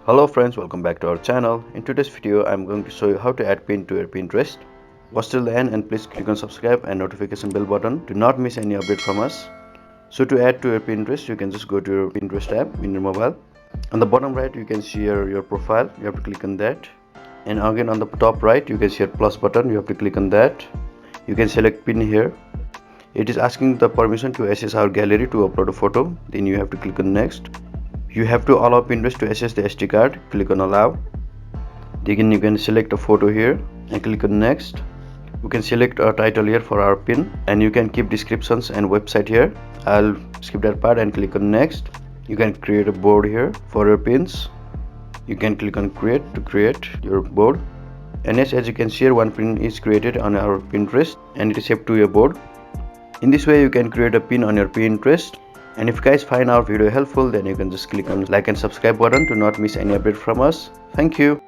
Hello friends, welcome back to our channel. In today's video, I'm going to show you how to add pin to your Pinterest. Watch till the end and please click on subscribe and notification bell button to not miss any update from us. So to add to your Pinterest, you can just go to your Pinterest app in your mobile. On the bottom right, you can see your profile. You have to click on that. And again on the top right, you can see your plus button. You have to click on that. You can select pin here. It is asking the permission to access our gallery to upload a photo. Then you have to click on next. You have to allow Pinterest to access the SD card. Click on allow. Then you can select a photo here and click on next. You can select a title here for our pin and you can keep descriptions and website here. I'll skip that part and click on next. You can create a board here for your pins. You can click on create to create your board. And yes, as you can see here, one pin is created on our Pinterest and it is saved to your board. In this way, you can create a pin on your Pinterest. And if you guys find our video helpful, then you can just click on like and subscribe button to not miss any update from us. Thank you.